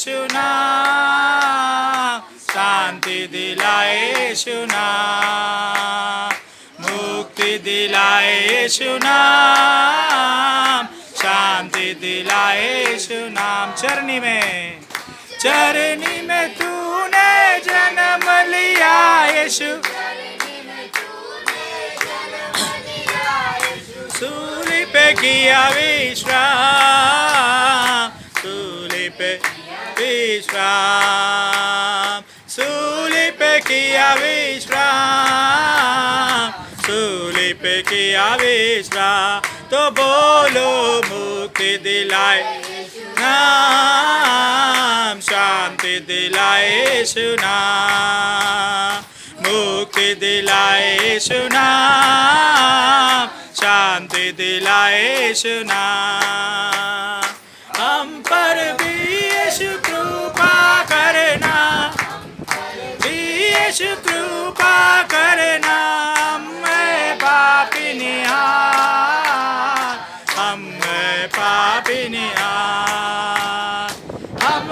यीशु नाम, शांति दिलाए यीशु नाम, मुक्ति दिलाए यीशु नाम, शांति दिलाए यीशु नाम। चरनी में तूने जन्म लिया यीशु, सूली पे किया विश्राम, सूली पे विश्राम, सूली पे किया विश्राम, सूली पे किया विश्राम। तो बोलो मुक्ति दिलाए नाम, शांति दिलाए यीशु नाम, मुक्ति दिलाए यीशु नाम, शांति दिलाए यीशु नाम। हम पर भी यीशु कृपा करना, यीशु कृपा करना। मैं पापी निहार, हम पापी निहार, हम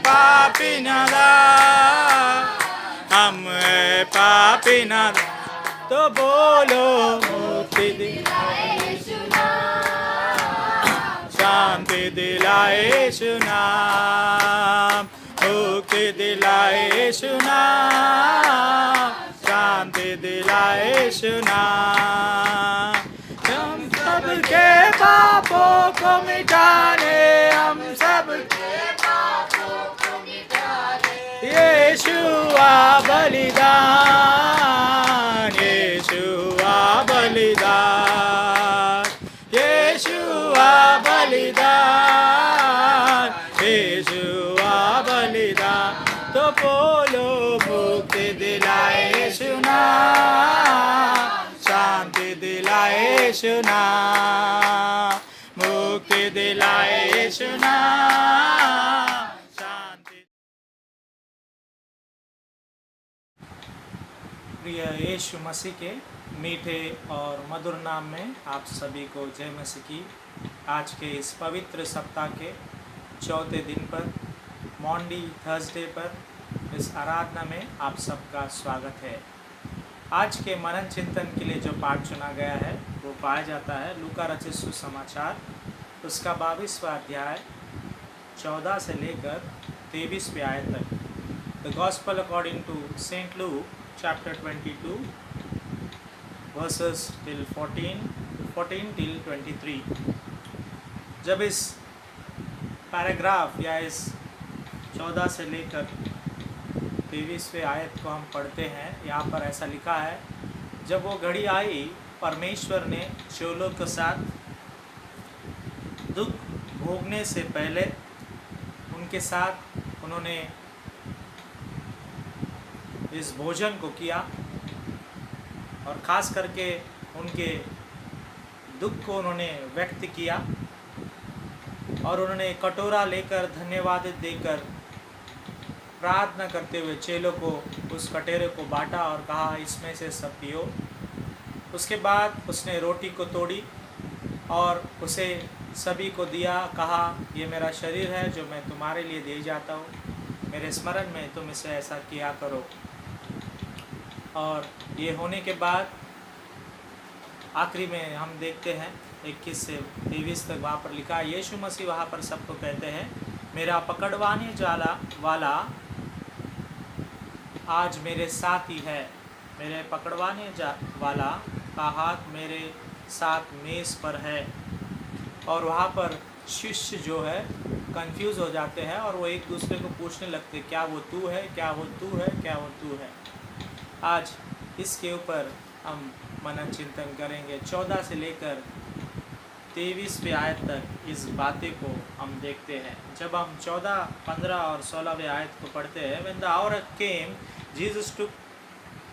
पापी नादार, हम पापी नादार। तो बोलो मुक्ति दिलाए यीशु नाम, शांति दिलाए यीशु नाम, मुक्ति दिलाए यीशु नाम, शांति दिलाए यीशु नाम। हम सबके पापों को मिटाने, हम सबके पापों को मिटाने यीशु आ बलिदान, यीशु आ बलिदान, यीशु आ बलिदान, यीशु आ बलिदान। तो बोलो मुक्ति दिलाए यीशु नाम, शांति दिलाए यीशु नाम, मुक्ति दिलाए यीशु नाम, शांति। प्रिय यीशु मसीह के मीठे और मधुर नाम में आप सभी को जय मसीह की। आज के इस पवित्र सप्ताह के चौथे दिन पर, मॉन्डी थर्सडे पर, इस आराधना में आप सबका स्वागत है। आज के मनन चिंतन के लिए जो पाठ चुना गया है वो पाया जाता है लूका रचित सुसमाचार, उसका 22वां अध्याय 14 से लेकर 23वें आयत तक। The gospel according to saint Luke chapter 22 verses till 14 till 23। जब इस पैराग्राफ या इस 14 से लेकर 23वें आयत को हम पढ़ते हैं, यहाँ पर ऐसा लिखा है, जब वो घड़ी आई परमेश्वर ने चोलों के साथ दुख भोगने से पहले उनके साथ उन्होंने इस भोजन को किया और ख़ास करके उनके दुख को उन्होंने व्यक्त किया और उन्होंने कटोरा लेकर धन्यवाद देकर प्रार्थना करते हुए चेलों को उस कटोरे को बांटा और कहा इसमें से सब पियो। उसके बाद उसने रोटी को तोड़ी और उसे सभी को दिया, कहा ये मेरा शरीर है जो मैं तुम्हारे लिए दे जाता हूँ, मेरे स्मरण में तुम इसे ऐसा किया करो। और ये होने के बाद आखिरी में हम देखते हैं 21 से 23 तक वहाँ पर लिखा, यीशु मसीह वहाँ पर सबको कहते हैं मेरा पकड़वाने वाला आज मेरे साथ ही है, मेरे पकड़वाने वाला का हाथ मेरे साथ मेज़ पर है। और वहाँ पर शिष्य जो है कंफ्यूज हो जाते हैं और वो एक दूसरे को पूछने लगते क्या वो तू है, क्या वो तू है, क्या वो तू है। आज इसके ऊपर हम मनन चिंतन करेंगे। 14 से लेकर 23वें आयत तक इस बातें को हम देखते हैं। जब हम 14, 15 और 16वें आयत को पढ़ते हैं, When the hour came, Jesus took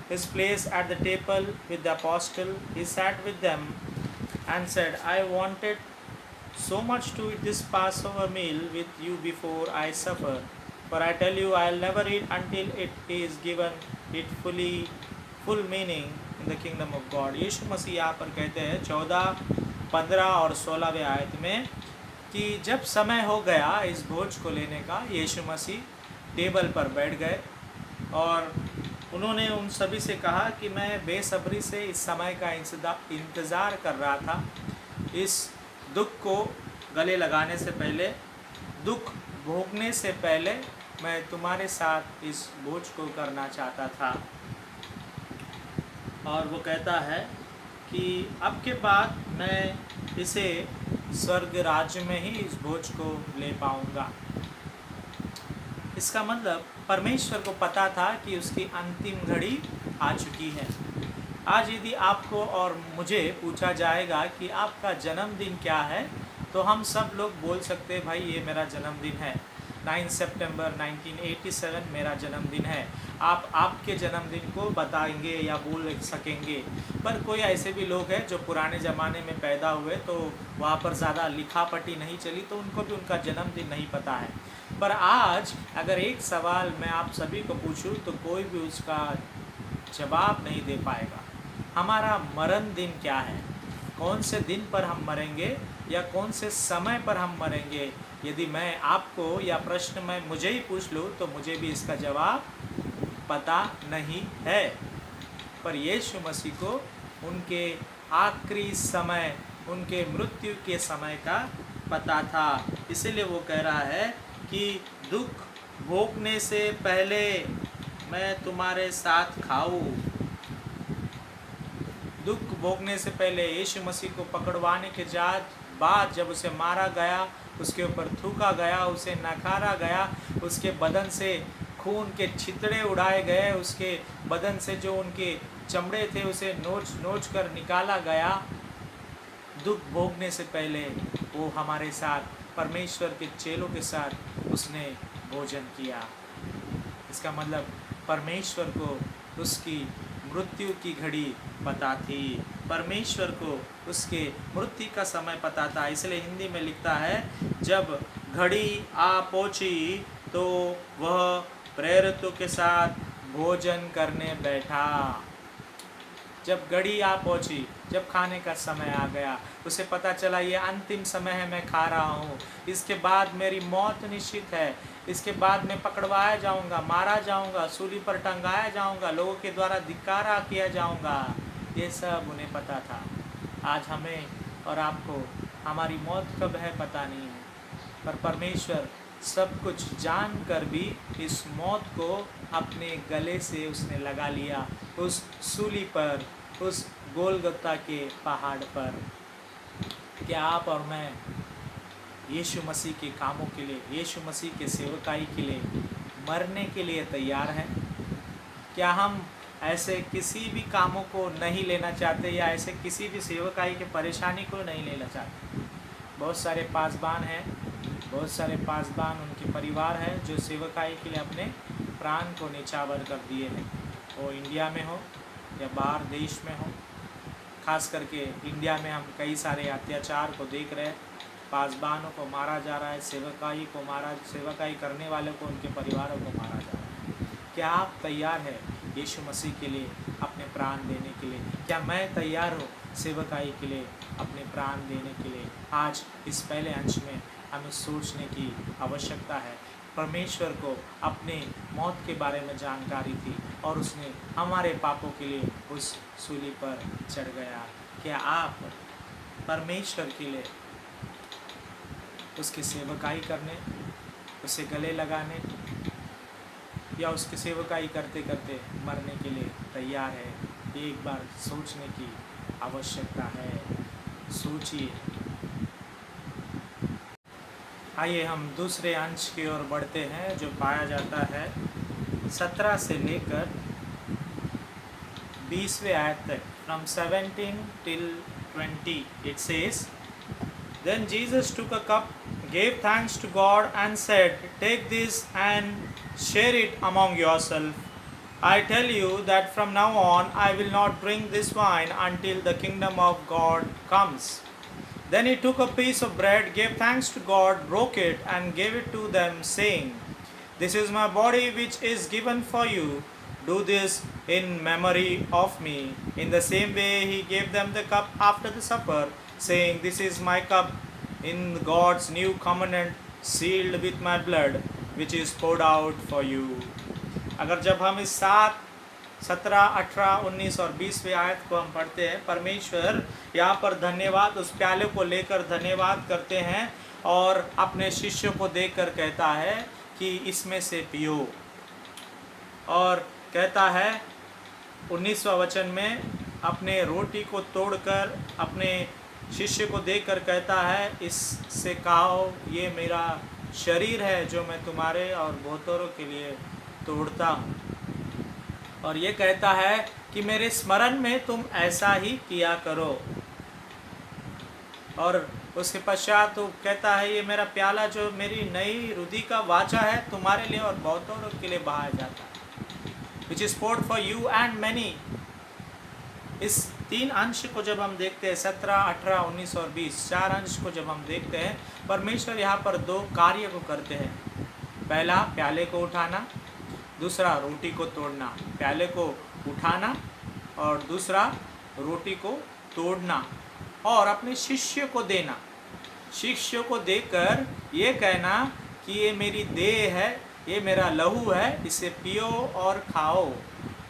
his place at the table with the apostle. He sat with them and said, I wanted so much to eat this Passover meal with you before I suffer. For I tell you, I'll never eat until it is given it full meaning in the kingdom of God। यीशु मसीह यहाँ पर कहते हैं 14, 15 और 16वें आयत में कि जब समय हो गया इस भोज को लेने का, यीशु मसीह टेबल पर बैठ गए और उन्होंने उन सभी से कहा कि मैं बेसब्री से इस समय का इंतज़ार कर रहा था, इस दुख को गले लगाने से पहले, दुख भोगने से पहले मैं तुम्हारे साथ इस भोज को करना चाहता था। और वो कहता है कि अब के बाद मैं इसे स्वर्ग राज्य में ही इस भोज को ले पाऊंगा। इसका मतलब परमेश्वर को पता था कि उसकी अंतिम घड़ी आ चुकी है। आज यदि आपको और मुझे पूछा जाएगा कि आपका जन्मदिन क्या है, तो हम सब लोग बोल सकते हैं भाई ये मेरा जन्मदिन है, 9 सितंबर 1987 मेरा जन्मदिन है। आप आपके जन्मदिन को बताएंगे या बोल सकेंगे। पर कोई ऐसे भी लोग हैं जो पुराने ज़माने में पैदा हुए, तो वहाँ पर ज़्यादा लिखापटी नहीं चली, तो उनको भी उनका जन्मदिन नहीं पता है। पर आज अगर एक सवाल मैं आप सभी को पूछूं तो कोई भी उसका जवाब नहीं दे पाएगा। हमारा मरण दिन क्या है, कौन से दिन पर हम मरेंगे या कौन से समय पर हम मरेंगे, यदि मैं आपको या प्रश्न मैं मुझे ही पूछ लूँ तो मुझे भी इसका जवाब पता नहीं है। पर यीशु मसीह को उनके आखिरी समय, उनके मृत्यु के समय का पता था। इसीलिए वो कह रहा है कि दुख भोगने से पहले मैं तुम्हारे साथ खाऊं। दुख भोगने से पहले यीशु मसीह को पकड़वाने के बाद जब उसे मारा गया, उसके ऊपर थूका गया, उसे नकारा गया, उसके बदन से खून के छितड़े उड़ाए गए, उसके बदन से जो उनके चमड़े थे उसे नोच कर निकाला गया। दुख भोगने से पहले वो हमारे साथ, परमेश्वर के चेलों के साथ उसने भोजन किया। इसका मतलब परमेश्वर को उसकी मृत्यु की घड़ी पता थी, परमेश्वर को उसके मृत्यु का समय पता था। इसलिए हिंदी में लिखता है, जब घड़ी आ पहुंची तो वह प्रेरितों के साथ भोजन करने बैठा। जब घड़ी आ पहुंची, जब खाने का समय आ गया, उसे पता चला ये अंतिम समय है, मैं खा रहा हूँ, इसके बाद मेरी मौत निश्चित है, इसके बाद मैं पकड़वाया जाऊँगा, मारा जाऊँगा, सूली पर टंगाया जाऊँगा, लोगों के द्वारा धिक्कारा किया जाऊँगा। ये सब उन्हें पता था। आज हमें और आपको हमारी मौत कब है पता नहीं है, पर परमेश्वर सब कुछ जानकर भी इस मौत को अपने गले से उसने लगा लिया, उस सूली पर, उस गोलगत्ता के पहाड़ पर। क्या आप और मैं यीशु मसीह के कामों के लिए, यीशु मसीह के सेवकाई के लिए मरने के लिए तैयार हैं? क्या हम ऐसे किसी भी कामों को नहीं लेना चाहते या ऐसे किसी भी सेवकाई के परेशानी को नहीं लेना चाहते? बहुत सारे पासबान हैं, बहुत सारे पासबान उनके परिवार हैं जो सेवकाई के लिए अपने प्राण को निछावर कर दिए हैं। वो इंडिया में हो या बाहर देश में हो। खास करके इंडिया में हम कई सारे अत्याचार को देख रहे हैं। पासबानों को मारा जा रहा है, सेवकाई करने वालों को, उनके परिवारों को मारा जा रहा है। क्या आप तैयार हैं यीशु मसीह के लिए अपने प्राण देने के लिए? क्या मैं तैयार हूँ सेवकाई के लिए अपने प्राण देने के लिए? आज इस पहले अंश में हमें सोचने की आवश्यकता है। परमेश्वर को अपने मौत के बारे में जानकारी थी और उसने हमारे पापों के लिए उस सूली पर चढ़ गया। क्या आप परमेश्वर के लिए उसकी सेवकाई करने, उसे गले लगाने या उसकी सेवकाई करते करते मरने के लिए तैयार है? एक बार सोचने की आवश्यकता है। सोचिए। आइए हम दूसरे अंश की ओर बढ़ते हैं, जो पाया जाता है 17 से लेकर 20वें आयत तक। From 17 till 20 it says, Then Jesus took a cup, gave thanks to God and said, Take this and share it among yourselves. I tell you that from now on I will not drink this wine until the kingdom of God comes. Then he took a piece of bread, gave thanks to God, broke it, and gave it to them, saying, This is my body which is given for you. Do this in memory of me. In the same way he gave them the cup after the supper, saying, This is my cup in God's new covenant sealed with my blood which is poured out for you. अगर जब हम इस 7, 17, 18, 19 और 20वें आयत को हम पढ़ते हैं, परमेश्वर यहाँ पर धन्यवाद, उस प्याले को लेकर धन्यवाद करते हैं और अपने शिष्यों को देखकर कहता है कि इसमें से पियो। और कहता है 19वां वचन में, अपने रोटी को तोड़कर अपने शिष्य को देखकर कहता है, इससे खाओ, ये मेरा शरीर है जो मैं तुम्हारे और बहुतों के लिए तोड़ता हूँ। और ये कहता है कि मेरे स्मरण में तुम ऐसा ही किया करो। और उसके पश्चात तो कहता है, ये मेरा प्याला जो मेरी नई रुधि का वाचा है, तुम्हारे लिए और बहुतों के लिए बहाया जाता है, which is poured for you and many। इस 3 अंश को जब हम देखते हैं, 17, 18, 19 और 20, 4 अंश को जब हम देखते हैं, परमेश्वर यहाँ पर 2 कार्य को करते हैं। पहला प्याले को उठाना, दूसरा रोटी को तोड़ना। प्याले को उठाना और दूसरा रोटी को तोड़ना और अपने शिष्य को देना। शिष्य को देकर ये कहना कि ये मेरी देह है, ये मेरा लहू है, इसे पियो और खाओ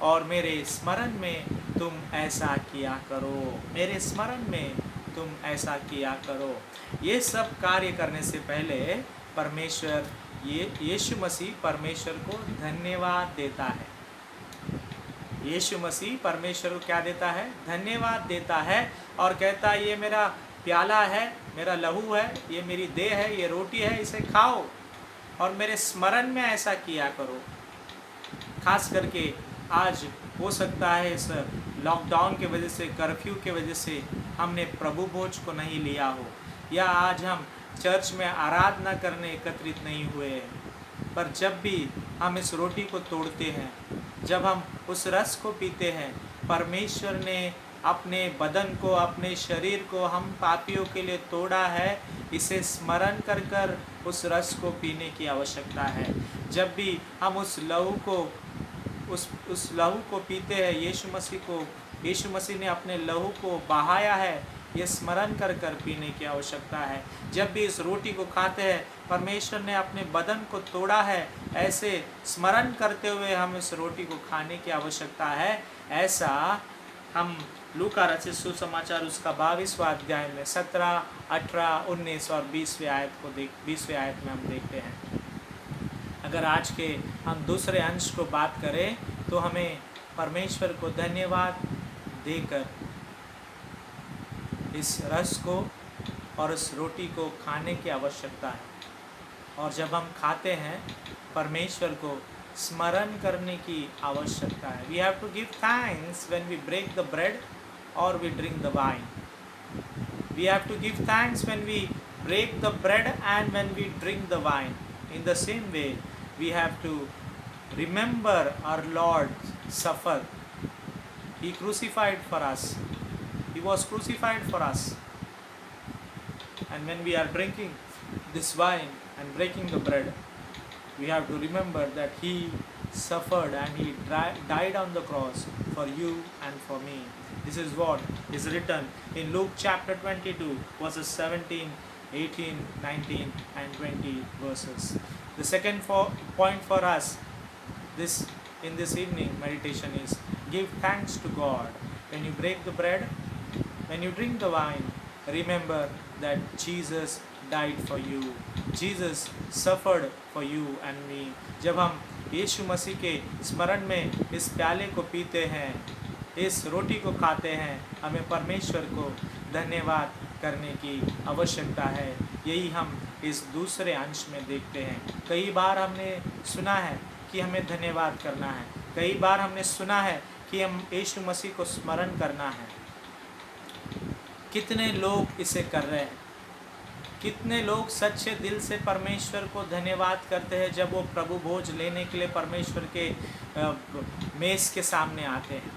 और मेरे स्मरण में तुम ऐसा किया करो, मेरे स्मरण में तुम ऐसा किया करो। ये सब कार्य करने से पहले परमेश्वर, ये यीशु मसीह परमेश्वर को धन्यवाद देता है। यीशु मसीह परमेश्वर को क्या देता है? धन्यवाद देता है और कहता है, ये मेरा प्याला है, मेरा लहू है, ये मेरी देह है, ये रोटी है, इसे खाओ और मेरे स्मरण में ऐसा किया करो। खास करके आज हो सकता है इस लॉकडाउन के वजह से, कर्फ्यू के वजह से हमने प्रभु भोज को नहीं लिया हो, या आज हम चर्च में आराधना करने एकत्रित नहीं हुए हैं। पर जब भी हम इस रोटी को तोड़ते हैं, जब हम उस रस को पीते हैं, परमेश्वर ने अपने बदन को, अपने शरीर को हम पापियों के लिए तोड़ा है, इसे स्मरण कर कर उस रस को पीने की आवश्यकता है। जब भी हम उस लहू को पीते हैं, यीशु मसीह ने अपने लहू को बहाया है, ये स्मरण कर कर पीने की आवश्यकता है। जब भी इस रोटी को खाते हैं, परमेश्वर ने अपने बदन को तोड़ा है, ऐसे स्मरण करते हुए हम इस रोटी को खाने की आवश्यकता है। ऐसा हम लूका रचित सुसमाचार उसका 22वां अध्याय में 17, 18, 19 और 20वें आयत में हम देखते हैं। अगर आज के हम दूसरे अंश को बात करें तो हमें परमेश्वर को धन्यवाद देकर इस रस को और इस रोटी को खाने की आवश्यकता है। और जब हम खाते हैं, परमेश्वर को स्मरण करने की आवश्यकता है। We have to give thanks when we break the bread और we drink the wine. We have to give thanks when we break the bread and when we drink the wine. In the same way, we have to remember our Lord suffered. He crucified for us. He was crucified for us. And when we are drinking this wine and breaking the bread, we have to remember that He suffered and He died on the cross for you and for me. This is what is written in Luke chapter 22, verses 17, 18, 19 and 20 verses. The second point for us in this evening meditation is give thanks to God. When you break the bread, when you drink the wine, remember that Jesus died for you. Jesus suffered for you and me. जब हम यीशु मसीह के स्मरण में इस प्याले को पीते हैं, इस रोटी को खाते हैं, हमें परमेश्वर को धन्यवाद करने की आवश्यकता है। यही हम इस दूसरे अंश में देखते हैं। कई बार हमने सुना है कि हमें धन्यवाद करना है, कई बार हमने सुना है कि हम यीशु मसीह को स्मरण करना है। कितने लोग इसे कर रहे हैं? कितने लोग सच्चे दिल से परमेश्वर को धन्यवाद करते हैं जब वो प्रभु भोज लेने के लिए परमेश्वर के मेज़ के सामने आते हैं?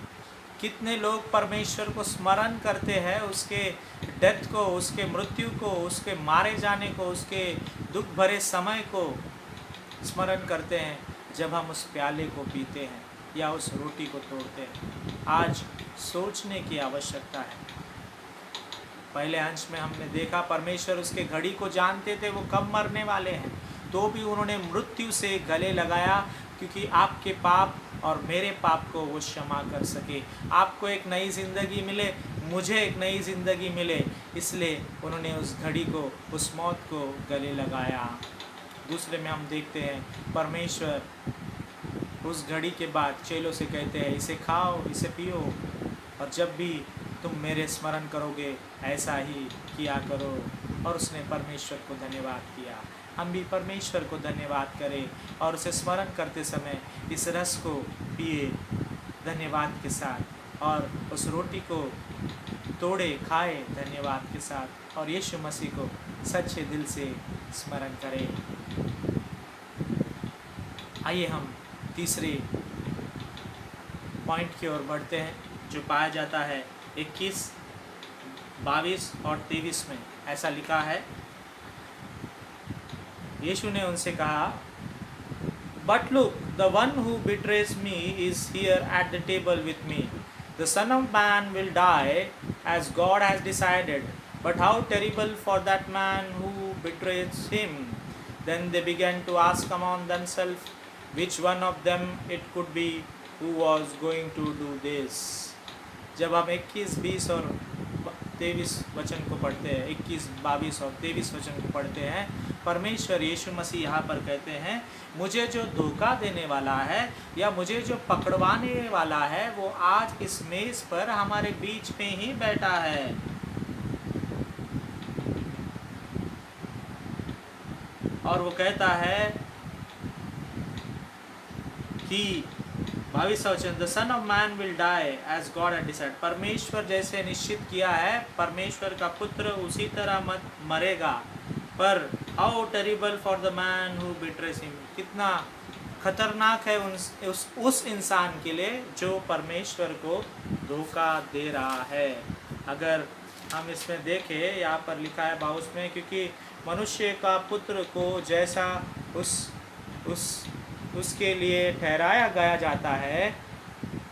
कितने लोग परमेश्वर को स्मरण करते हैं, उसके डेथ को, उसके मृत्यु को, उसके मारे जाने को, उसके दुख भरे समय को स्मरण करते हैं जब हम उस प्याले को पीते हैं या उस रोटी को तोड़ते हैं। आज सोचने की आवश्यकता है। पहले अंश में हमने देखा परमेश्वर उसके घड़ी को जानते थे, वो कब मरने वाले हैं, तो भी उन्होंने मृत्यु से गले लगाया, क्योंकि आपके पाप और मेरे पाप को वो क्षमा कर सके, आपको एक नई ज़िंदगी मिले, मुझे एक नई ज़िंदगी मिले, इसलिए उन्होंने उस घड़ी को, उस मौत को गले लगाया। दूसरे में हम देखते हैं परमेश्वर उस घड़ी के बाद चेलों से कहते हैं, इसे खाओ, इसे पियो, और जब भी तुम मेरे स्मरण करोगे ऐसा ही किया करो। और उसने परमेश्वर को धन्यवाद किया। हम भी परमेश्वर को धन्यवाद करें और उसे स्मरण करते समय इस रस को पिए धन्यवाद के साथ, और उस रोटी को तोड़े खाए धन्यवाद के साथ, और यीशु मसीह को सच्चे दिल से स्मरण करें। आइए हम तीसरे पॉइंट की ओर बढ़ते हैं, जो पाया जाता है 21, 22 और 23 में। ऐसा लिखा है, यीशु ने उनसे कहा, but look, the one who betrays me is here at the table with me. The son of man will die as God has decided, but how terrible for that man who betrays him. Then they began to ask among themselves which one of them it could be who was going to do this। जब हम 21, 20 और 23 वचन को पढ़ते हैं, 21, 22 और 23 वचन को पढ़ते हैं, परमेश्वर यीशु मसीह यहाँ पर कहते हैं, मुझे जो धोखा देने वाला है या मुझे जो पकड़वाने वाला है वो आज इस मेज़ पर हमारे बीच में ही बैठा है। और वो कहता है कि 22 वचन, the son of man will die as God had decided. परमेश्वर जैसे निश्चित किया है, परमेश्वर का पुत्र उसी तरह मत मरेगा। पर how terrible for the man who betrays him. कितना खतरनाक है उस इंसान के लिए जो परमेश्वर को धोखा दे रहा है। अगर हम इसमें देखें, यहाँ पर लिखा है 22 में, क्योंकि मनुष्य का पुत्र को जैसा उसके लिए ठहराया गया जाता है,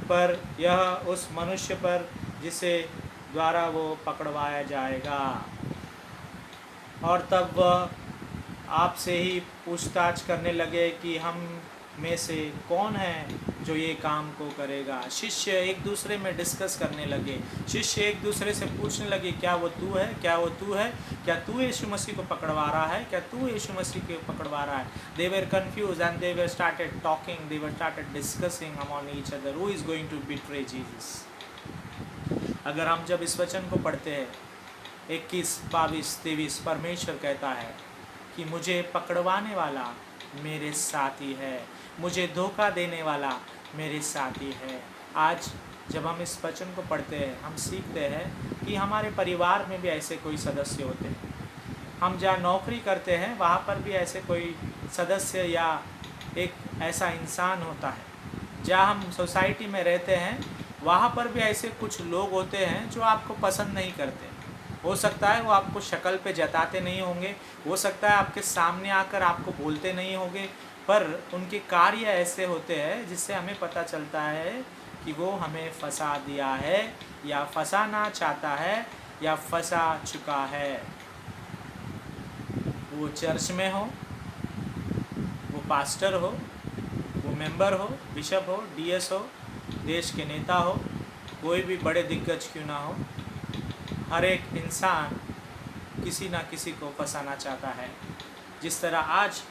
पर यह उस मनुष्य पर जिसे द्वारा वो पकड़वाया जाएगा। और तब वह आपसे ही पूछताछ करने लगे कि हम में से कौन है जो ये काम को करेगा। शिष्य एक दूसरे में डिस्कस करने लगे, शिष्य एक दूसरे से पूछने लगे, क्या वो तू है, क्या वो तू है, क्या तू यीशु मसीह को पकड़वा रहा है, क्या तू यीशु मसीह को पकड़वा रहा है। They were confuse and they were started talking, they were started discussing among each other who is going to betray Jesus. अगर हम जब इस वचन को पढ़ते हैं 21, 22, 23, परमेश्वर कहता है कि मुझे पकड़वाने वाला मेरे साथी है, मुझे धोखा देने वाला मेरे साथी है। आज जब हम इस वचन को पढ़ते हैं, हम सीखते हैं कि हमारे परिवार में भी ऐसे कोई सदस्य होते हैं। हम जहाँ नौकरी करते हैं वहाँ पर भी ऐसे कोई सदस्य या एक ऐसा इंसान होता है। जहाँ हम सोसाइटी में रहते हैं वहाँ पर भी ऐसे कुछ लोग होते हैं जो आपको पसंद नहीं करते। हो सकता है वो आपको शक्ल पे जताते नहीं होंगे, हो सकता है आपके सामने आकर आपको बोलते नहीं होंगे, पर उनके कार्य ऐसे होते हैं जिससे हमें पता चलता है कि वो हमें फंसा दिया है या फंसाना चाहता है या फंसा चुका है। वो चर्च में हो, वो पास्टर हो, वो मेंबर हो, बिशप हो, डीएस हो, देश के नेता हो, कोई भी बड़े दिग्गज क्यों ना हो, हर एक इंसान किसी ना किसी को फंसाना चाहता है। जिस तरह आज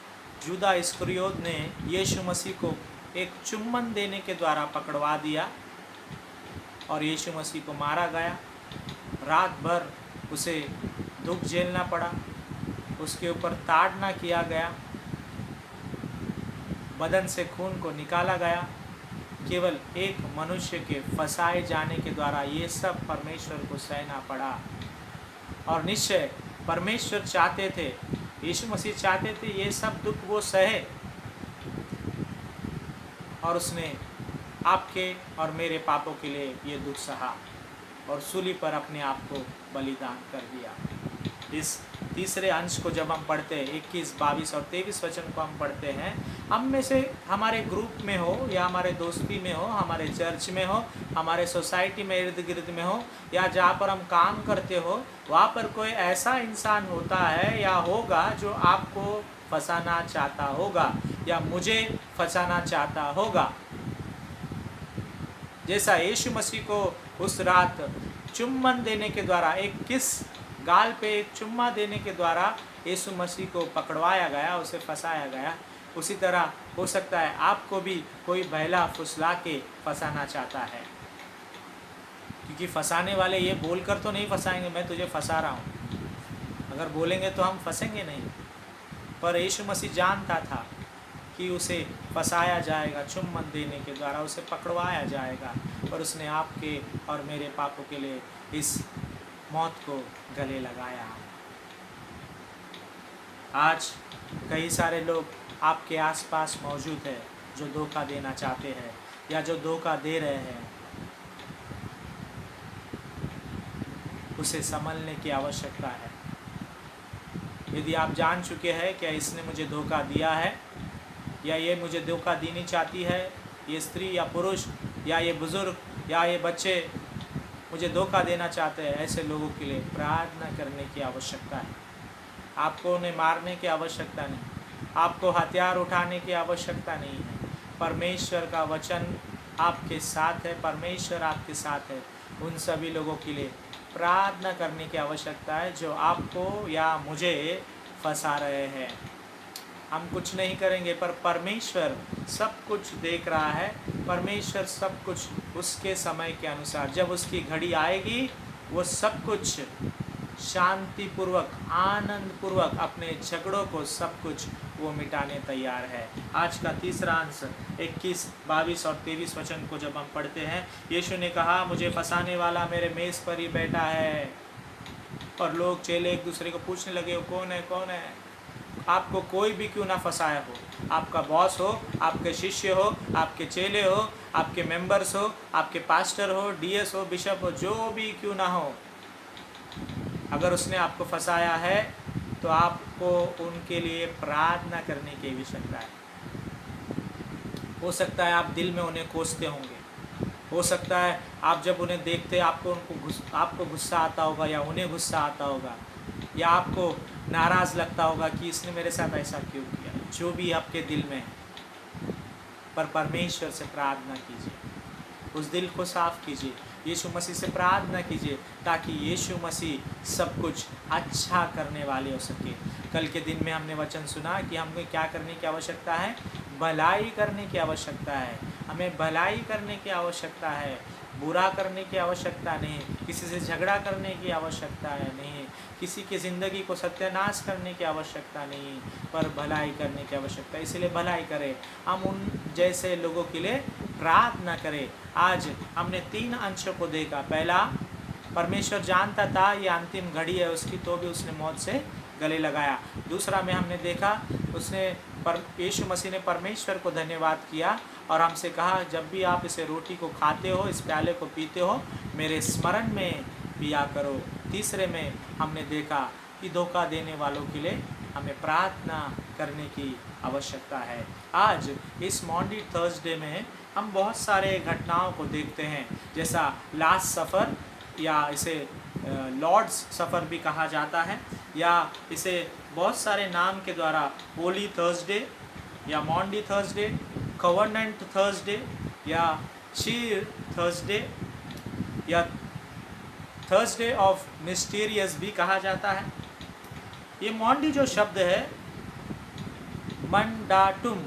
जूदा इस्करियोत ने यीशु मसीह को एक चुम्बन देने के द्वारा पकड़वा दिया और यीशु मसीह को मारा गया। रात भर उसे दुख झेलना पड़ा, उसके ऊपर ताड़ना किया गया, बदन से खून को निकाला गया। केवल एक मनुष्य के फंसाए जाने के द्वारा ये सब परमेश्वर को सहना पड़ा। और निश्चय परमेश्वर चाहते थे, यीशु मसीह चाहते थे ये सब दुख वो सहे, और उसने आपके और मेरे पापों के लिए ये दुख सहा और सूली पर अपने आप को बलिदान कर दिया। इस तीसरे अंश को जब हम पढ़ते हैं, 21, 22 और 23 वचन को हम पढ़ते हैं, हम में से हमारे ग्रुप में हो या हमारे दोस्ती में हो, हमारे चर्च में हो, हमारे सोसाइटी में इर्द गिर्द में हो, या जहाँ पर हम काम करते हो, वहाँ पर कोई ऐसा इंसान होता है या होगा जो आपको फंसाना चाहता होगा या मुझे फंसाना चाहता होगा। जैसा यीशु मसीह को उस रात चुम्बन देने के द्वारा, एक किस गाल पे एक चुम्मा देने के द्वारा यीशु मसीह को पकड़वाया गया, उसे फंसाया गया, उसी तरह हो सकता है आपको भी कोई बहला फुसला के फंसाना चाहता है। क्योंकि फंसाने वाले ये बोलकर तो नहीं फंसाएंगे मैं तुझे फंसा रहा हूँ, अगर बोलेंगे तो हम फंसेंगे नहीं। पर यीशु मसीह जानता था कि उसे फंसाया जाएगा, चुम्बन देने के द्वारा उसे पकड़वाया जाएगा, और उसने आपके और मेरे पापों के लिए इस मौत को गले लगाया। आज कई सारे लोग आपके आसपास मौजूद है जो धोखा देना चाहते हैं या जो धोखा दे रहे हैं। उसे संभलने की आवश्यकता है। यदि आप जान चुके हैं कि इसने मुझे धोखा दिया है या ये मुझे धोखा देनी चाहती है, ये स्त्री या पुरुष या ये बुज़ुर्ग या ये बच्चे मुझे धोखा देना चाहते हैं, ऐसे लोगों के लिए प्रार्थना करने की आवश्यकता है। आपको उन्हें मारने की आवश्यकता नहीं, आपको हथियार उठाने की आवश्यकता नहीं है। परमेश्वर का वचन आपके साथ है, परमेश्वर आपके साथ है। उन सभी लोगों के लिए प्रार्थना करने की आवश्यकता है जो आपको या मुझे फंसा रहे हैं। हम कुछ नहीं करेंगे, पर परमेश्वर सब कुछ देख रहा है। परमेश्वर सब कुछ उसके समय के अनुसार, जब उसकी घड़ी आएगी, वो सब कुछ शांतिपूर्वक, आनंदपूर्वक अपने झगड़ों को सब कुछ वो मिटाने तैयार है। आज का तीसरा अंश 21, 22 और 23 वचन को जब हम पढ़ते हैं, यीशु ने कहा, मुझे फंसाने वाला मेरे मेज़ पर ही बैठा है। और लोग चेले एक दूसरे को पूछने लगे, वो कौन है, कौन है? आपको कोई भी क्यों ना फंसाया हो, आपका बॉस हो, आपके शिष्य हो, आपके चेले हो, आपके मेंबर्स हो, आपके पास्टर हो, डीएस हो, बिशप हो, जो भी क्यों ना हो, अगर उसने आपको फंसाया है तो आपको उनके लिए प्रार्थना करने की आवश्यकता है। हो सकता है आप दिल में उन्हें कोसते होंगे, हो सकता है आप जब उन्हें देखते आपको गुस्सा आता होगा या उन्हें गुस्सा आता होगा, या आपको नाराज़ लगता होगा कि इसने मेरे साथ ऐसा क्यों किया। जो भी आपके दिल में है, पर परमेश्वर से प्रार्थना कीजिए, उस दिल को साफ़ कीजिए, यीशु मसीह से प्रार्थना कीजिए, ताकि यीशु मसीह सब कुछ अच्छा करने वाले हो सके। कल के दिन में हमने वचन सुना कि हमें क्या करने की आवश्यकता है, भलाई करने की आवश्यकता है। हमें भलाई करने की आवश्यकता है, बुरा करने की आवश्यकता नहीं, किसी से झगड़ा करने की आवश्यकता है नहीं, किसी की ज़िंदगी को सत्यानाश करने की आवश्यकता नहीं, पर भलाई करने की आवश्यकता है। इसलिए भलाई करें, हम उन जैसे लोगों के लिए प्रार्थना करें। आज हमने 3 अंशों को देखा। पहला, परमेश्वर जानता था ये अंतिम घड़ी है उसकी, तो भी उसने मौत से गले लगाया। दूसरा में हमने देखा यीशु मसीह ने परमेश्वर को धन्यवाद किया और हमसे कहा, जब भी आप इसे रोटी को खाते हो, इस प्याले को पीते हो, मेरे स्मरण में पिया करो। तीसरे में हमने देखा कि धोखा देने वालों के लिए हमें प्रार्थना करने की आवश्यकता है। आज इस मॉन्डी थर्सडे में हम बहुत सारे घटनाओं को देखते हैं, जैसा लास्ट सफ़र, या इसे लॉर्ड्स सफ़र भी कहा जाता है, या इसे बहुत सारे नाम के द्वारा होली थर्सडे या मॉन्डी थर्सडे, कवर्नेंट थर्सडे या चीर थर्सडे या थर्सडे ऑफ मिस्टीरियस भी कहा जाता है। ये मॉन्डी जो शब्द है, मंडाटुम,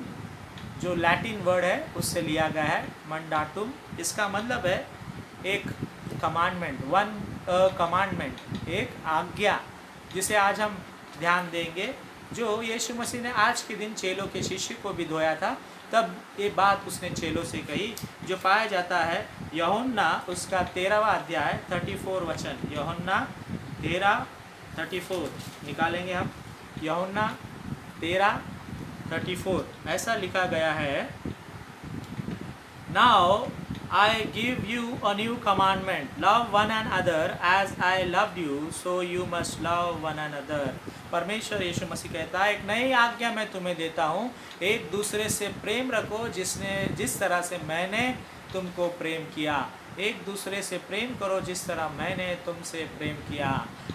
जो लैटिन वर्ड है उससे लिया गया है। मंडाटुम, इसका मतलब है एक कमांडमेंट, कमांडमेंट, एक आज्ञा, जिसे आज हम ध्यान देंगे, जो यीशु मसीह ने आज के दिन चेलों के शिष्य को भी धोया था। तब ये बात उसने चेलों से कही, जो पाया जाता है यूहन्ना उसका 13वां अध्याय 34 वचन। यूहन्ना 13:34 निकालेंगे हम। यूहन्ना 13:34 ऐसा लिखा गया है, now I give you a new commandment, love one another as I loved you, so you must love one another. परमेश्वर यीशु मसीह कहता है, एक नई आज्ञा मैं तुम्हें देता हूँ, एक दूसरे से प्रेम रखो जिस तरह से मैंने तुमको प्रेम किया। एक दूसरे से प्रेम करो जिस तरह मैंने तुमसे प्रेम किया।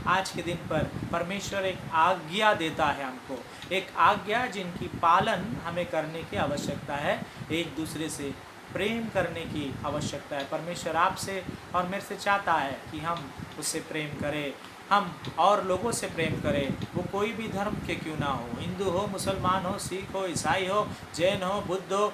आज के दिन पर परमेश्वर एक आज्ञा देता है हमको, एक आज्ञा जिनकी पालन हमें करने की आवश्यकता है, एक दूसरे से प्रेम करने की आवश्यकता है। परमेश्वर आपसे और मेरे से चाहता है कि हम उससे प्रेम करें, हम और लोगों से प्रेम करें, वो कोई भी धर्म के क्यों ना हो, हिंदू हो, मुसलमान हो, सिख हो, ईसाई हो, जैन हो, बुद्ध हो,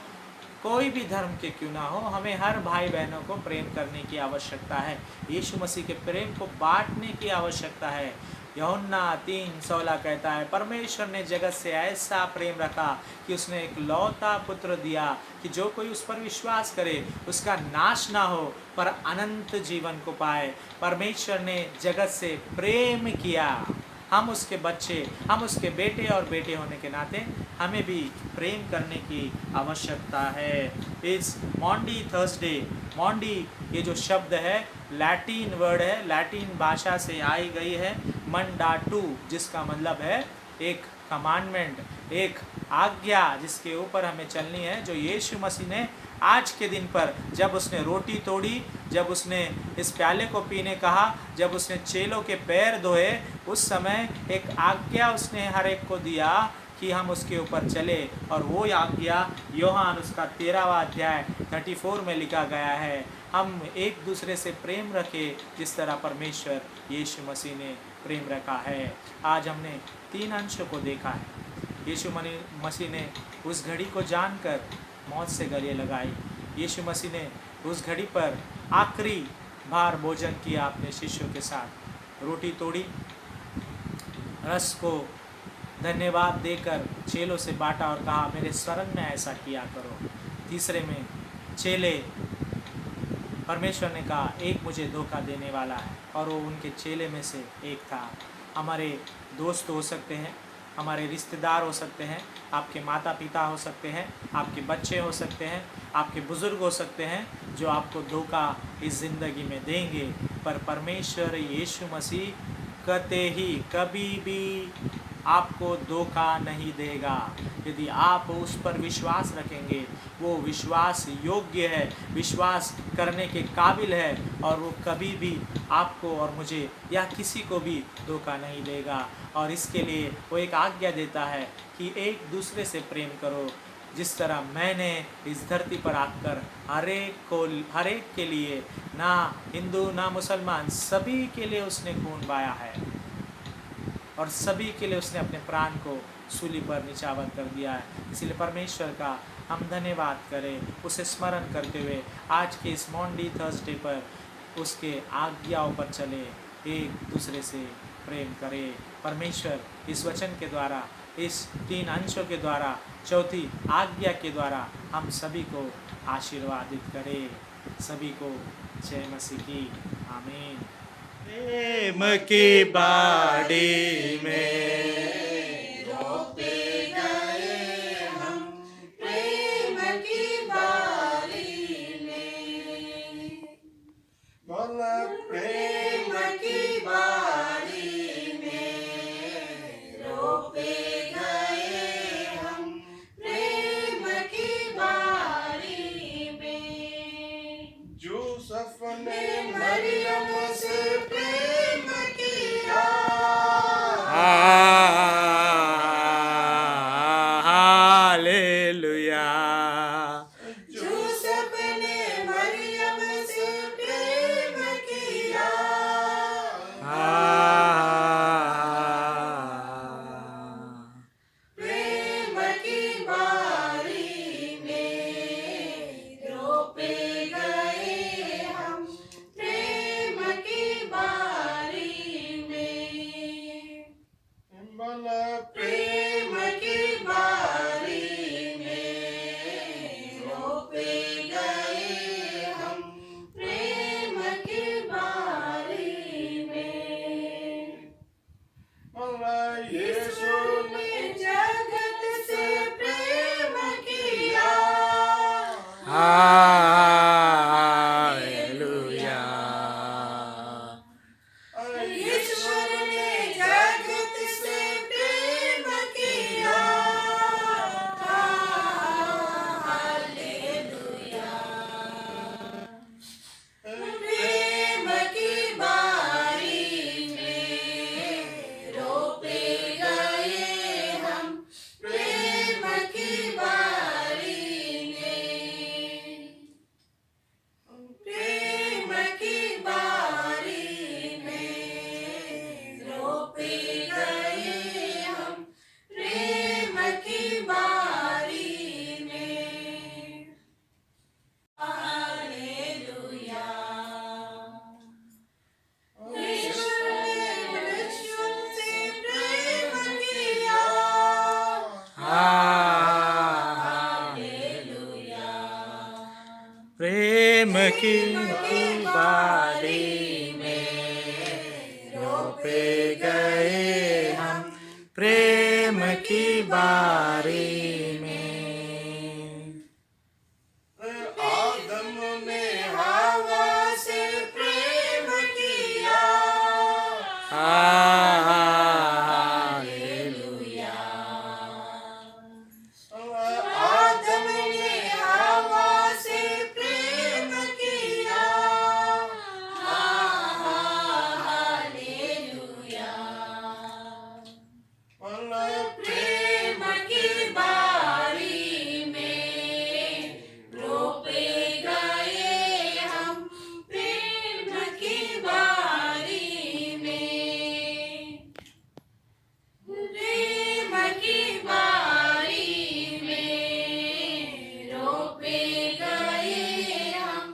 कोई भी धर्म के क्यों ना हो, हमें हर भाई बहनों को प्रेम करने की आवश्यकता है। यीशु मसीह के प्रेम को बांटने की आवश्यकता है। यूहन्ना 3:16 कहता है, परमेश्वर ने जगत से ऐसा प्रेम रखा कि उसने एक लौता पुत्र दिया कि जो कोई उस पर विश्वास करे उसका नाश ना हो पर अनंत जीवन को पाए। परमेश्वर ने जगत से प्रेम किया, हम उसके बच्चे, हम उसके बेटे और बेटे होने के नाते हमें भी प्रेम करने की आवश्यकता है। इस मॉन्डी थर्सडे, मॉन्डी ये जो शब्द है लैटिन वर्ड है, लैटिन भाषा से आई गई है, मंडाटू, जिसका मतलब है एक कमांडमेंट, एक आज्ञा जिसके ऊपर हमें चलनी है, जो यीशु मसीह ने आज के दिन पर जब उसने रोटी तोड़ी, जब उसने इस प्याले को पीने कहा, जब उसने चेलों के पैर धोए, उस समय एक आज्ञा उसने हर एक को दिया कि हम उसके ऊपर चले। और वो आज्ञा यूहन्ना उसका 13वां अध्याय 34 में लिखा गया है, हम एक दूसरे से प्रेम रखें जिस तरह परमेश्वर यीशु मसीह ने प्रेम रखा है। आज हमने 3 अंशों को देखा है। यीशु मसीह ने उस घड़ी को जानकर मौत से गले लगाई। यीशु मसीह ने उस घड़ी पर आखिरी बार भोजन किया अपने शिष्यों के साथ, रोटी तोड़ी, रस को धन्यवाद देकर चेलों से बांटा और कहा मेरे स्मरण में ऐसा किया करो। तीसरे में चेले, परमेश्वर ने कहा एक मुझे धोखा देने वाला है, और वो उनके चेले में से एक था। हमारे दोस्त हो सकते हैं, हमारे रिश्तेदार हो सकते हैं, आपके माता पिता हो सकते हैं, आपके बच्चे हो सकते हैं, आपके बुज़ुर्ग हो सकते हैं, जो आपको धोखा इस ज़िंदगी में देंगे, पर परमेश्वर यीशु मसीह कहते ही कभी भी आपको धोखा नहीं देगा। यदि आप उस पर विश्वास रखेंगे, वो विश्वास योग्य है, विश्वास करने के काबिल है, और वो कभी भी आपको और मुझे या किसी को भी धोखा नहीं देगा। और इसके लिए वो एक आज्ञा देता है कि एक दूसरे से प्रेम करो जिस तरह मैंने इस धरती पर आकर हर एक के लिए, ना हिंदू ना मुसलमान, सभी के लिए उसने खून बहाया है और सभी के लिए उसने अपने प्राण को सूली पर निछावर कर दिया है। इसलिए परमेश्वर का हम धन्यवाद करें, उसे स्मरण करते हुए आज के इस मॉन्डी थर्सडे पर उसके आज्ञाओं पर चले, एक दूसरे से प्रेम करें। परमेश्वर इस वचन के द्वारा, इस 3 अंशों के द्वारा, चौथी आज्ञा के द्वारा हम सभी को आशीर्वादित करे। सभी को जय मसीह की, आमीन। प्रेम की बाड़ी में रोपे गए हम, प्रेम की बारी में, प्रेम की बारी में रोपे गए हम, प्रेम की बारी में। जो सपने मरियम से प्रेम किया, हालेलुया। जो सबने मरियम से प्रेम किया, प्रेम की बारी में रोपे गए हम, प्रेम की बारी में, प्रेम की बारी में रोपे गए हम, प्रेम की बारी में। यीशु ने जगत से प्रेम किया, प्रेम की बारी में रोपे गए हम, प्रेम की बारी में। आदम ने हवा से प्रेम किया, हालेलुया। आदम ने हवा से प्रेम किया, हालेलुया। प्रेम की बारी में रोपे गए हम, प्रेम की बारी में, प्रेम की बारी में रोपे गए हम,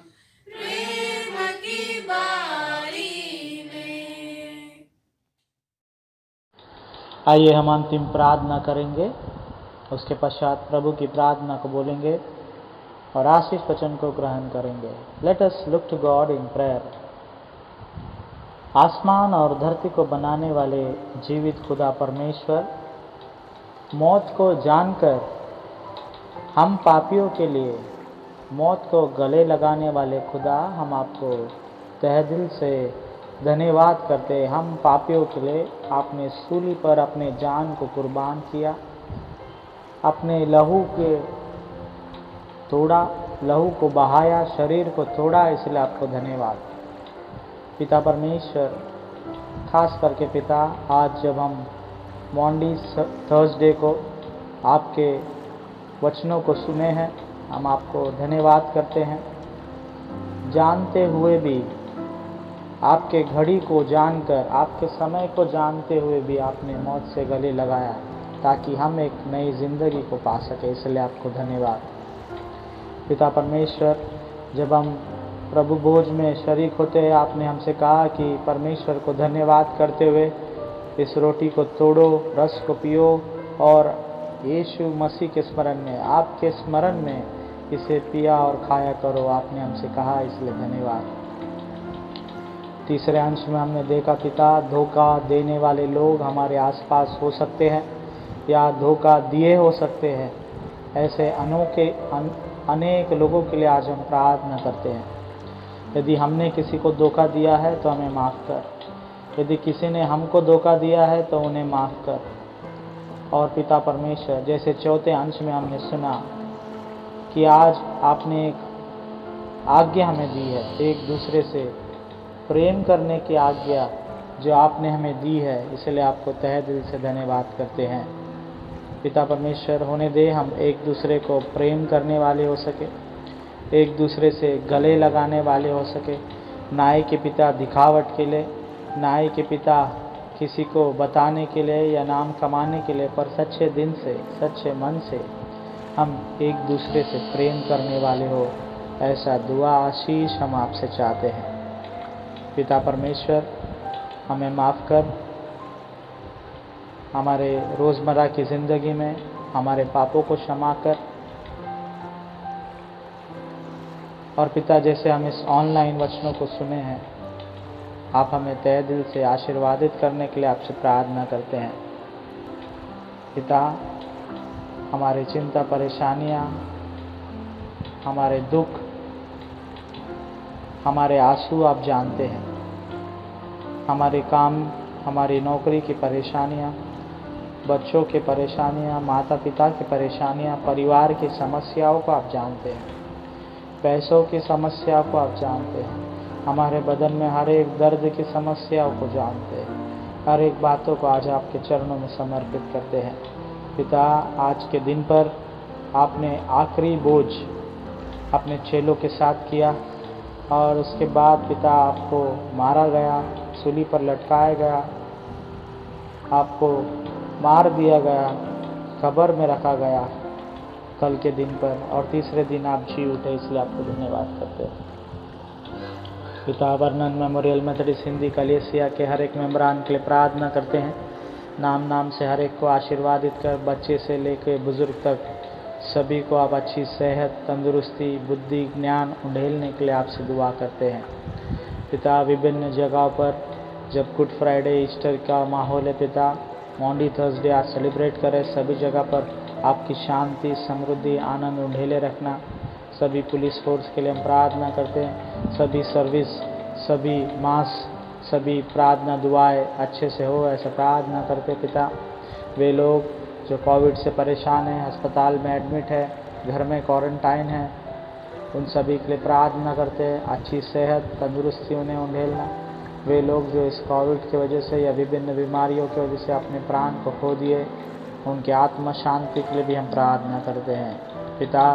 प्रेम की बारी में। आइए हम अंतिम प्रार्थना करेंगे, उसके पश्चात प्रभु की प्रार्थना को बोलेंगे और आशीष वचन को ग्रहण करेंगे। Let us look to God in prayer. आसमान और धरती को बनाने वाले जीवित खुदा परमेश्वर, मौत को जानकर हम पापियों के लिए मौत को गले लगाने वाले खुदा, हम आपको तहे दिल से धन्यवाद करते हैं। हम पापियों के लिए आपने सूली पर अपने जान को कुर्बान किया, अपने लहू को बहाया, शरीर को तोड़ा, इसलिए आपको धन्यवाद। पिता परमेश्वर, खास करके पिता, आज जब हम मॉन्डी थर्सडे को आपके वचनों को सुने हैं, हम आपको धन्यवाद करते हैं। जानते हुए भी, आपके घड़ी को जानकर, आपके समय को जानते हुए भी आपने मौत से गले लगाया ताकि हम एक नई ज़िंदगी को पा सके, इसलिए आपको धन्यवाद। पिता परमेश्वर, जब हम प्रभु भोज में शरीक होते हैं, आपने हमसे कहा कि परमेश्वर को धन्यवाद करते हुए इस रोटी को तोड़ो, रस को पियो और यीशु मसीह के स्मरण में, आपके स्मरण में इसे पिया और खाया करो, आपने हमसे कहा, इसलिए धन्यवाद। तीसरे अंश में हमने देखा पिता, धोखा देने वाले लोग हमारे आसपास हो सकते हैं या धोखा दिए हो सकते हैं। ऐसे अनेक लोगों के लिए आज हम प्रार्थना करते हैं। यदि हमने किसी को धोखा दिया है तो हमें माफ़ कर, यदि किसी ने हमको धोखा दिया है तो उन्हें माफ़ कर। और पिता परमेश्वर, जैसे चौथे अंश में हमने सुना कि आज आपने एक आज्ञा हमें दी है, एक दूसरे से प्रेम करने की आज्ञा जो आपने हमें दी है, इसलिए आपको तहे दिल से धन्यवाद करते हैं। पिता परमेश्वर, होने दे हम एक दूसरे को प्रेम करने वाले हो सके, एक दूसरे से गले लगाने वाले हो सके, नाई के पिता दिखावट के लिए, नाई के पिता किसी को बताने के लिए या नाम कमाने के लिए, पर सच्चे दिन से, सच्चे मन से हम एक दूसरे से प्रेम करने वाले हो, ऐसा दुआ आशीष हम आपसे चाहते हैं। पिता परमेश्वर, हमें माफ़ कर, हमारे रोज़मर्रा की ज़िंदगी में हमारे पापों को क्षमा कर। और पिता, जैसे हम इस ऑनलाइन वचनों को सुने हैं, आप हमें तहे दिल से आशीर्वादित करने के लिए आपसे प्रार्थना करते हैं। पिता, हमारी चिंता परेशानियाँ, हमारे दुख, हमारे आंसू आप जानते हैं। हमारे काम, हमारी नौकरी की परेशानियाँ, बच्चों की परेशानियाँ, माता पिता की परेशानियाँ, परिवार की समस्याओं को आप जानते हैं, पैसों की समस्या को आप जानते हैं, हमारे बदन में हर एक दर्द की समस्याओं को जानते हैं। हर एक बातों को आज आपके चरणों में समर्पित करते हैं। पिता, आज के दिन पर आपने आखिरी बोझ अपने चेलों के साथ किया और उसके बाद पिता आपको मारा गया, सूली पर लटकाया गया, आपको मार दिया गया, कब्र में रखा गया कल के दिन पर, और तीसरे दिन आप जी उठे, इसलिए आपको धन्यवाद करते हैं। पिता, वर्णन मेमोरियल मेथोडिस्ट हिंदी कलीसिया के हर एक मेम्बरान के लिए प्रार्थना करते हैं। नाम नाम से हर एक को आशीर्वादित कर, बच्चे से लेकर बुजुर्ग तक सभी को आप अच्छी सेहत, तंदुरुस्ती, बुद्धि, ज्ञान उंडेलने के लिए आपसे दुआ करते हैं। पिता, विभिन्न जगहों पर जब गुड फ्राइडे, ईस्टर का माहौल है पिता, मॉन्डी थर्सडे आज सेलिब्रेट करें, सभी जगह पर आपकी शांति, समृद्धि, आनंद उंडेले रखना। सभी पुलिस फोर्स के लिए हम प्रार्थना करते हैं, सभी सर्विस, सभी मास, सभी प्रार्थना दुआएं अच्छे से हो, ऐसा प्रार्थना करते पिता। वे लोग जो कोविड से परेशान हैं, अस्पताल में एडमिट है, घर में क्वारंटाइन है, उन सभी के लिए प्रार्थना करते हैं, अच्छी सेहत, तंदुरुस्ती उन्हें उंडेलना। वे लोग जो इस कोविड की वजह से या विभिन्न बीमारियों की वजह से अपने प्राण को खो दिए, उनकी आत्मा शांति के लिए भी हम प्रार्थना करते हैं पिता।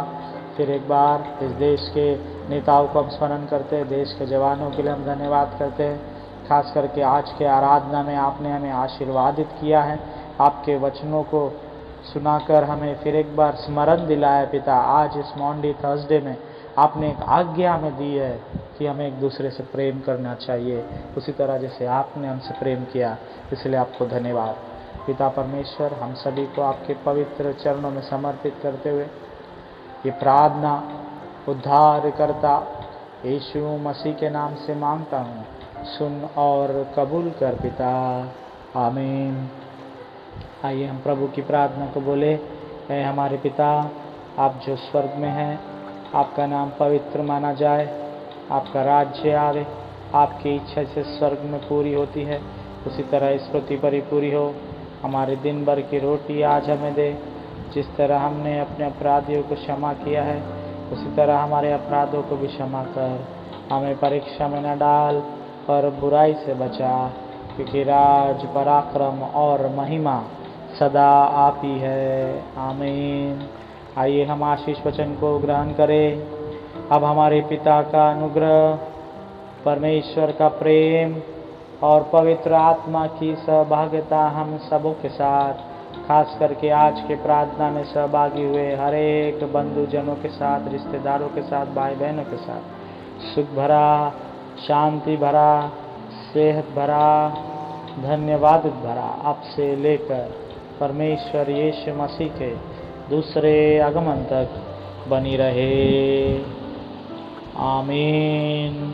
फिर एक बार इस देश के नेताओं को हम स्मरण करते हैं, देश के जवानों के लिए हम धन्यवाद करते हैं। खास करके आज के आराधना में आपने हमें आशीर्वादित किया है, आपके वचनों को सुनाकर हमें फिर एक बार स्मरण दिलाया पिता। आज इस मॉन्डी थर्सडे में आपने एक आज्ञा हमें दी है कि हमें एक दूसरे से प्रेम करना चाहिए, उसी तरह जैसे आपने हमसे प्रेम किया, इसलिए आपको धन्यवाद पिता परमेश्वर। हम सभी को आपके पवित्र चरणों में समर्पित करते हुए ये प्रार्थना उद्धारकर्ता यीशु मसीह के नाम से मांगता हूँ, सुन और कबूल कर पिता, आमीन। आइए हम प्रभु की प्रार्थना को बोले। ऐ हमारे पिता, आप जो स्वर्ग में हैं, आपका नाम पवित्र माना जाए, आपका राज्य आवे, आपकी इच्छा से स्वर्ग में पूरी होती है, उसी तरह इस पृथ्वी पर ही पूरी हो। हमारे दिन भर की रोटी आज हमें दे, जिस तरह हमने अपने अपराधियों को क्षमा किया है, उसी तरह हमारे अपराधों को भी क्षमा कर। हमें परीक्षा में न डाल, पर बुराई से बचा, क्योंकि राज, पराक्रम और महिमा सदा आप ही है, आमीन। आइए हम आशीष वचन को ग्रहण करें। अब हमारे पिता का अनुग्रह, परमेश्वर का प्रेम और पवित्र आत्मा की सहभागिता हम सबों के साथ, खास करके आज के प्रार्थना में सहभागी हुए हर एक बंधुजनों के साथ, रिश्तेदारों के साथ, भाई बहनों के साथ सुख भरा, शांति भरा, सेहत भरा, धन्यवाद भरा आपसे लेकर परमेश्वर यीशु मसीह के दूसरे आगमन तक बनी रहे, आमीन।